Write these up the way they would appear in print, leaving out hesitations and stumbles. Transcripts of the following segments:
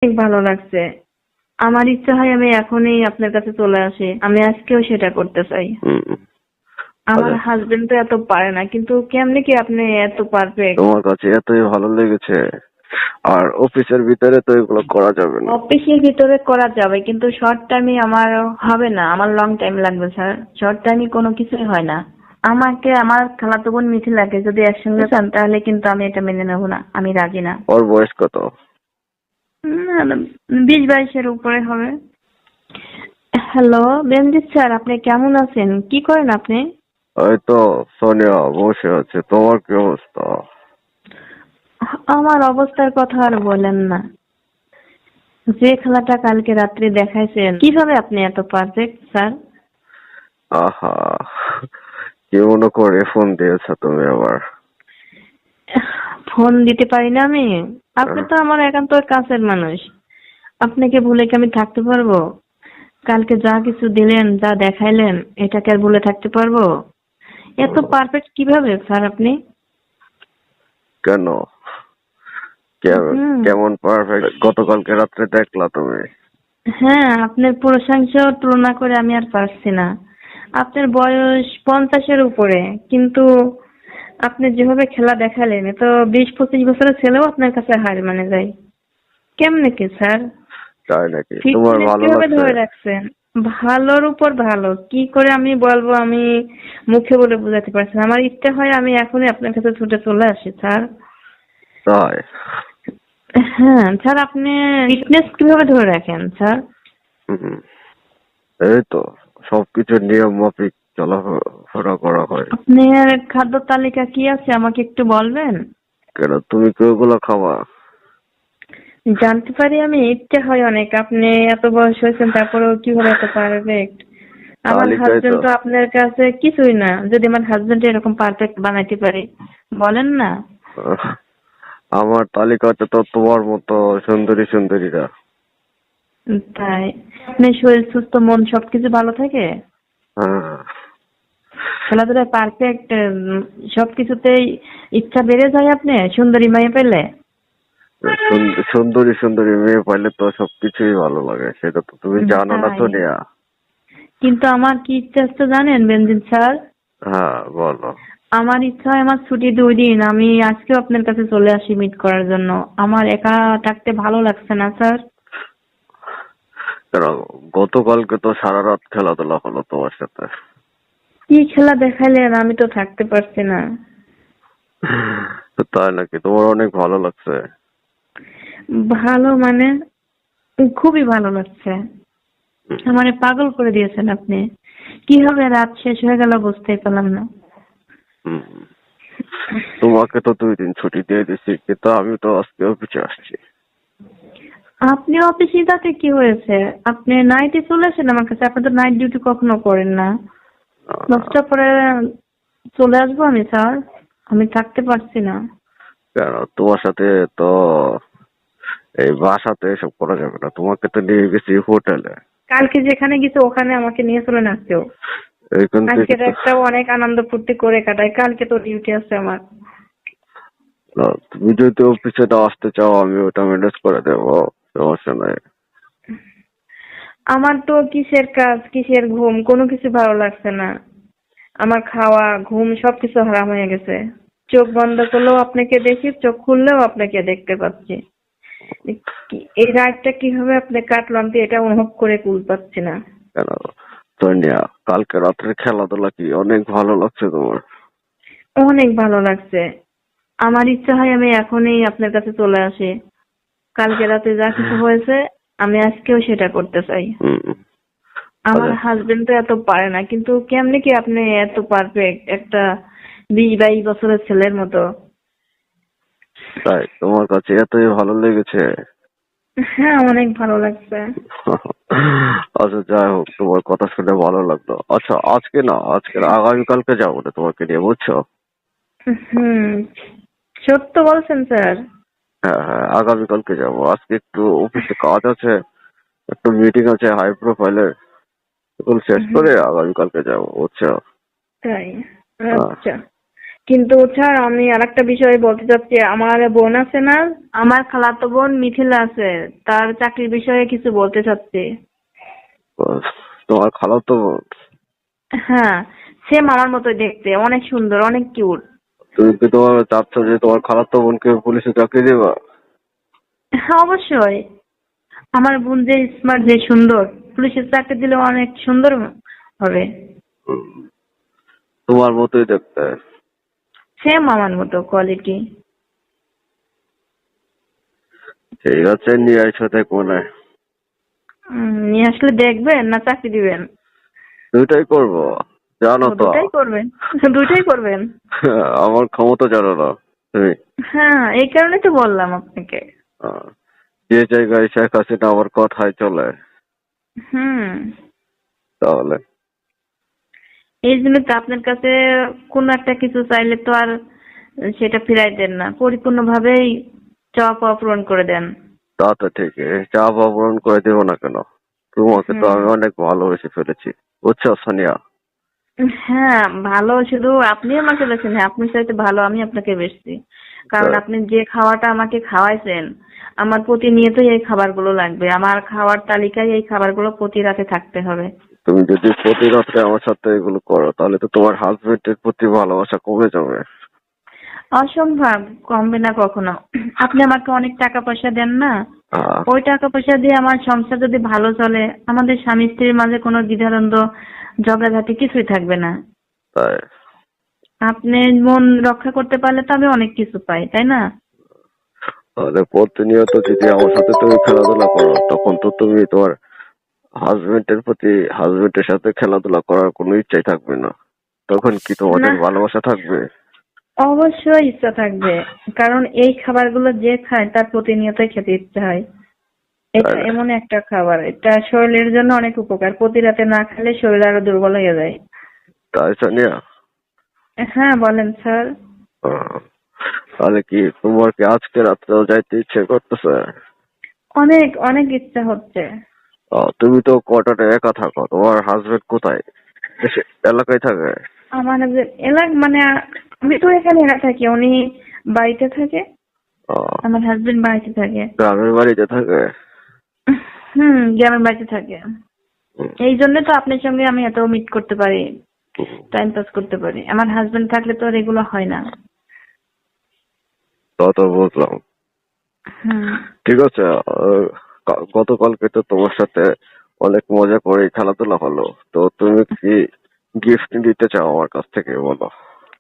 অনেক ভালো লাগছে। আমার ইচ্ছা হয় আমি এখনই আপনার কাছে চলে আসি। আমি আজকেও সেটা করতে চাই। হুম। আমার আচ্ছা, হাজবেন্ড তো এত পারে না, কিন্তু কেমনে কি আপনি এত পারফেক্ট? তোমার কাছে এতই ভালো লেগেছে, আর অফিসের ভিতরে তো এগুলো করা যাবে না। অফিসের ভিতরে করা যাবে, কিন্তু শর্ট টাইমে আমার হবে না, আমার লং টাইম লাগবে স্যার। শর্ট টাইমে কোনো কিছুই হয় না। আমাকে আমার খালাতো বোন মিথিলাকে যদি একসঙ্গে চান তাহলে কিন্তু আমি এটা মেনে নেবো না, আমি রাজি না। ওর বয়স কত? 20-22-এর উপরে হবে। হ্যালো বেনজিৎ স্যার, আপনি কেমন আছেন? কি করেন আপনি? ওই তো সোনিয়া বসে আছে, তোমার কি অবস্থা? আমার অবস্থার কথা আর বলেন না। যে খেলাটা কালকে রাত্রে দেখাইছেন, কিভাবে আপনি এত পারফেক্ট স্যার? আহা, কি মনে করে ফোন দিয়েছো তুমি আবার? ফোন দিতে পারি না আমি? আপনি তো আমার একান্ত কাছের মানুষ। আপনাকে ভুলে কি আমি থাকতে পারবো? কালকে যা কিছু দিলেন, যা দেখাইলেন, এটাকে আর ভুলে থাকতে পারবো? এত পারফেক্ট কিভাবে স্যার আপনি? কেন? হুম। কেমন পারফেক্ট গতকালকে রাত্রে দেখলা তুমি? হ্যাঁ, আপনার প্রশংসা তুলনা করে আমি আর পারছি না। আপনার বয়স 50-এর উপরে, কিন্তু আপনি যেভাবে খেলা দেখালেন, এ তো 20-25 বছরের ছেলেও আপনার কাছে হার মানে যায়। কেমনে কি স্যার? তাই নাকি? তোমার ফিটনেস ভালো কিভাবে লাগছে? ধরে রাখছেন? ভালোর উপর ভালো, কি করে আমি বলবো, আমি মুখে বলে বোঝাতে পারছি না। আমার ইচ্ছা হয় আমি এখনই আপনার কাছে ছুটে চলে আসি স্যার। তাই? হ্যাঁ স্যার, আপনি ফিটনেস কিভাবে ধরে রাখেন স্যার? হুম, এই তো সবকিছু নিয়ম মাফিক চলাফেরা করা হয়। আপনার খাদ্য তালিকা কি আছে আমাকে একটু বলবেন? কেন, তুমি কি ওগুলো খাবা? জানতে পারি আমি? ইচ্ছে হয় অনেক। আপনি এত বয়স হয়েছেন তারপরেও কিভাবে এত পারফেক্ট? আমার তালিকায় তো হাজবেন্ড তো আপনার কাছে কিছুই না, যদি আমার হাজবেন্ড এরকম পারফেক্ট বানাইতে পারে। বলেন না। আহ, আমার তালিকাতে তো তোমার মতো সুন্দরী সুন্দরীরা। তাই? আপনার শরীর সুস্থ, মন সবকিছু ভালো থাকে? হ্যাঁ, খেলাধুলায় পারফেক্ট, সবকিছুতেই ইচ্ছা বেড়ে যায় আপনি সুন্দরী মেয়ে পেলে? সুন্দরী সুন্দরী মেয়ে পাইলে তো সবকিছুই ভালো লাগে, সেটা তো তুমি জানো না তাই? সোনিয়া। কিন্তু আমার কি ইচ্ছা আছে জানেন বেনজিৎ স্যার? হ্যাঁ, বলো। আমার ইচ্ছা হয় আমার ছুটি 2 দিন, আমি আজকেও আপনার কাছে চলে আসি মিট করার জন্য। আমার একা থাকতে ভালো লাগছে না স্যার। কেন, গতকালকে তো সারা রাত খেলাধুলা হলো তোমার সাথে। কি খেলা দেখাইলেন, আমি তো থাকতে পারছি না। তাই নাকি? তোমার অনেক ভালো লাগছে? ভালো মানে খুবই ভালো লাগছে। আমারে পাগল করে দিয়েছেন আপনি। কিভাবে রাত শেষ হয়ে গেল বুঝতেই পারলাম না। হুম, তোমাকে তো 2 দিন ছুটি দিয়ে দিছি, কিন্তু আমি তো আজকে অফিসে আসছি। আপনি অফিসে, তাতে কি হয়েছে? আপনি নাইটে চলে আসেন আমার কাছে, আপনি তো নাইট ডিউটি কখনো করেন না। আহ, 10টা পরে চলে আসবো আমি স্যার, আমি থাকতে পারছি না। কেন, তোমার সাথে তো এই বাসাতে এসব করা যাবে না, তোমাকে তো নিয়ে গেছি হোটেলে। কালকে যেখানে গেছে ওখানে আমাকে নিয়ে চলে আসতেও। এইখান থেকে আজকে তো একটা অনেক আনন্দ ফুর্তি করে কাটাই, কালকে তো ডিউটি আছে আমার। তুমি যদি অফিসে না আসতে চাও আমি ওটা ম্যানেজ করে দেবো, সমস্যা নাই। আমার তো কিসের কাজ কিসের ঘুম কোনো কিছু ভালো লাগছে না। আমার খাওয়া ঘুম সবকিছু হারাম হয়ে গেছে। চোখ বন্ধ করলেও আপনাকে দেখি, চোখ খুললেও আপনাকে দেখতে পাচ্ছি। এই রাতটা কিভাবে আপনি কাটলো আমি তো এটা অনুভব করে কুল পাচ্ছি না। কেন সোনিয়া, কালকে রাত্রে খেলাধুলা কি অনেক ভালো লাগছে তোমার? অনেক ভালো লাগছে। আমার ইচ্ছা হয় আমি এখনই আপনার কাছে চলে আসি। কালকে রাতে যা কিছু হয়েছে আমি আজকেও সেটা করতে চাই। হুম। আমার আচ্ছা, হাজবেন্ড তো এত পারে না, কিন্তু কেমনে কি আপনি এত পারফেক্ট একটা 20-22 বছরের ছেলের মতো? তাই তোমার কাছে এতই ভালো লেগেছে? হ্যাঁ, অনেক ভালো লাগছে। আচ্ছা, যাই হোক, তোমার কথা শুনে ভালো লাগলো। আচ্ছা, আজকে না, আজকে না, আগামীকালকে যাবো না তোমাকে নিয়ে, বুঝছো? হুম, সত্য বলছেন স্যার? হ্যাঁ হ্যাঁ, আগামীকালকে যাবো। আজকে একটু অফিসে কাজ আছে, একটু মিটিং আছে হাই প্রোফাইলের, এগুলো শেষ হুম, করে আগামীকালকে যাবো, বুঝছো? তাই? হ্যাঁ। আচ্ছা, কিন্তু স্যার আমি আরেকটা বিষয় বলতে চাচ্ছি, আমার বোন আছে না, আমার খালাতো বোন মিথিলা আছে, তার চাকরির বিষয়ে কিছু বলতে চাচ্ছি। তোমার খালাতো বোন? হ্যাঁ, সেম আমার মতোই দেখতে, অনেক সুন্দর, অনেক কিউট। তুমি কি তোমার চাচ্ছ যে তোমার খালাতো বোনকে পুলিশে চাকরি দেবা? হ্যাঁ অবশ্যই, আমার বোন যে স্মার্ট, যে সুন্দর, পুলিশের চাকরি দিলে অনেক সুন্দর হবে। হুম, তোমার মতোই দেখতে। সেম আমার মতো কোয়ালিটি। ঠিক আছে, নিয়ে এসো দেখবো না। নিয়ে আসলে দেখবেন না চাকরি দিবেন? দুইটাই করবো, জানো ও, তো। দুটাই করবেন? দুটাই করবেন? আমার ক্ষমতা জানো না তুমি? হ্যাঁ, এই কারণে তো বললাম আপনাকে। আহ, যে জায়গায় শেখ হাসিনা আমার কথায় চলে, হুম, তাহলে এই জন্য তো আপনার কাছে কোনো একটা কিছু চাইলে তো আর সেটা ফিরাই দেন না, পরিপূর্ণভাবেই চাওয়া পাওয়া পূরণ করে দেন। তা তো ঠিকই, চা পূরণ করে দেবো না কেন? তোমাকে তো হুম। আমি অনেক ভালোবেসে ফেলেছি, বুঝছো সোনিয়া? হ্যাঁ, ভালো শুধু আপনি আমাকে বেছেন, হ্যাঁ আপনি চাইতে ভালো আমি আপনাকে বেচছি। কারণ আপনি যে খাওয়াটা আমাকে খাওয়াইছেন, আমার প্রতিনিয়তই এই খাবারগুলো লাগবে, আমার খাওয়ার তালিকায় এই খাবারগুলো প্রতি রাতে থাকতে হবে। তুমি যদি প্রতি রাত্রে আমার সাথে এগুলো করো, তাহলে তো তোমার হাজবেন্ডের প্রতি ভালোবাসা কমে যাবে। অসম্ভব কমবে না কখনো। আপনি আমাকে অনেক টাকা পয়সা দেন না, আহ, ওই টাকা পয়সা দিয়ে আমার সংসার যদি ভালো চলে, আমাদের স্বামী স্ত্রীর মাঝে কোনো দ্বিধাদ্বন্দ্ব, ঝগড়াঝাটি কিছুই থাকবে না। তাই আপনি মন রক্ষা করতে পারলে তো আমি অনেক কিছু পাই, তাই না? তাহলে প্রতিনিয়ত যদি আমার সাথে তুমি খেলাধুলা করো, তখন তো তুমি তোমার হাজবেন্ডের সাথে খেলাধুলা করার কোনো ইচ্ছাই থাকবে না। তখন কি না, তোমাদের ভালোবাসা থাকবে? অবশ্যই ইচ্ছা থাকবে, কারণ এই খাবারগুলো যে খায় তার প্রতিনিয়তই খেতে ইচ্ছা হয়। তাই এটা না? এমন একটা খাবার, এটা শরীরের জন্য অনেক উপকার, প্রতি রাতে না খেলে শরীর আরো দুর্বল হয়ে যায়। তাই সোনিয়া? হ্যাঁ বলেন স্যার। আহ, তাহলে কি তোমার কি আজকে রাত্রেও যাইতে ইচ্ছে করতেছে? অনেক অনেক ইচ্ছা হচ্ছে। তুমি তো কোয়ার্টারে একা থাকো, তোমার হাজবেন্ড কোথায়? এলাকায় থাকে? আমার যে মানে আমি তো এখানে না থাকি, উনি বাড়িতে থাকে, আহ, আমার হাজবেন্ড বাড়িতে থাকে। গ্রামের বাড়িতে থাকে? গ্রামের বাড়িতে থাকে। হুম, এই জন্য তো আপনার সঙ্গে আমি এত মিট করতে পারি, হুম, টাইম পাস করতে পারি। আমার হাজবেন্ড থাকলে তো আর এগুলো হয় না। তা তো বুঝলাম। হুম। ঠিক আছে। গতকালকে তো তোমার সাথে অনেক মজা করে খেলাধুলা হলো, তো তুমি কি গিফট দিতে চাও আমার কাছ থেকে, বলো?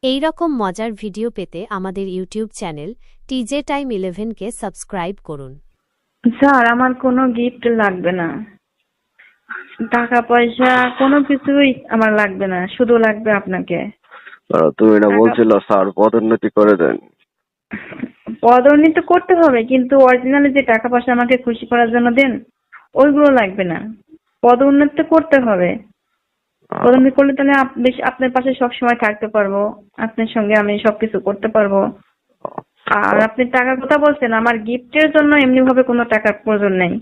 এই রকম মজার ভিডিও পেতে আমাদের ইউটিউব চ্যানেল টিজে টাইম 11কে সাবস্ক্রাইব করুন। স্যার আমার কোনো গিফট লাগবে না, টাকা পয়সা কোনো কিছুই আমার লাগবে না, শুধু লাগবে আপনাকে। তুমি না টাকা বলছিল স্যার পদোন্নতি করে দেন? পদোন্নতি করতে হবে, কিন্তু অরিজিনালি যে টাকা পয়সা আমাকে খুশি করার জন্য দেন, ওইগুলো লাগবে না। পদোন্নতি করতে হবে, আহ, পদোন্নতি করলে তাহলে বেশ আপনার পাশে সব সময় থাকতে পারবো, আপনার সঙ্গে আমি সবকিছু করতে পারবো। আর আপনি টাকার কথা বলছেন, আমার গিফটের জন্য এমনি ভাবে কোনো টাকার প্রয়োজন নেই।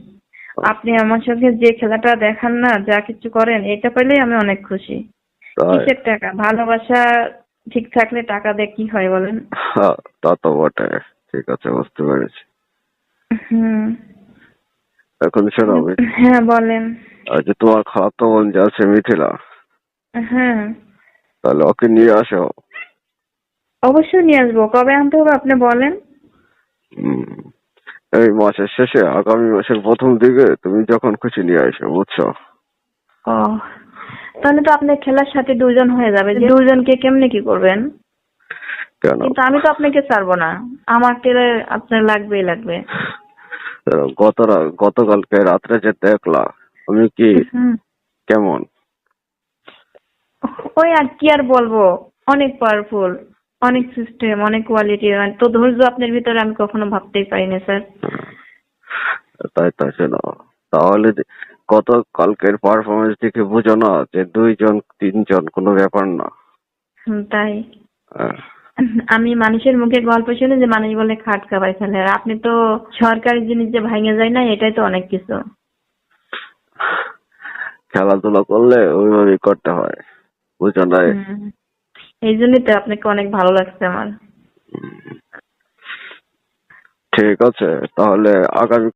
আপনি আমার সঙ্গে যে খেলাটা দেখান না, যা কিছু করেন, এটা পেলেই আমি অনেক খুশি। তাই? কিসের টাকা, ভালোবাসা ঠিক থাকলে টাকা দিয়ে কি হয় বলেন? তা তো বটে। ঠিক আছে, বুঝতে পেরেছি। হুম। এখন শোনো, আমি হ্যাঁ বলেন। যে তোমার খালাতো বোন যে আছে মিথিলা, হ্যাঁ তাহলে ওকে নিয়ে আসো। অবশ্যই নিয়ে আসবো, কবে আনতে হবে আপনি বলেন। উম, এই মাসের শেষে, আগামী মাসের প্রথম দিকে তুমি যখন খুশি নিয়ে আসো, বুঝছো? ও, তাহলে তো আপনার খেলার সাথে দুজন হয়ে যাবে, যে দুজনকে কেমনে কি করবেন? কেন? কিন্তু আমি তো আপনাকে ছাড়বো না, আমাকে আপনার লাগবেই লাগবে। গতকালকে রাত্রে যে দেখলা, আমি কি হুম। কেমন? ওই আর কি আর বলবো, অনেক পাওয়ারফুল, অনেক সিস্টেম, অনেক কোয়ালিটি, তো ধৈর্য আপনার ভিতরে আমি কখনো ভাবতেই পারিনি স্যার। তাই তাই শোনো, তাহলে গতকালকের পারফরমেন্স দেখে বুঝো না যে 2 জন 3 জন কোনো ব্যাপার না। তাই? আহ, আমি মানুষের মুখে গল্প শুনে যে মানুষ বলে খাট কাবাই ফেলে, আর আপনি তো সরকারি জিনিস যে ভাঙে যায় না, এটাই তো অনেক কিছু। খেলাধুলা করলে ওইভাবেই করতে হয়, বুঝো না? হুম। এই জন্যই তো আপনাকে অনেক ভালো লাগছে আমার। ঠিক আছে, তাহলে আগামী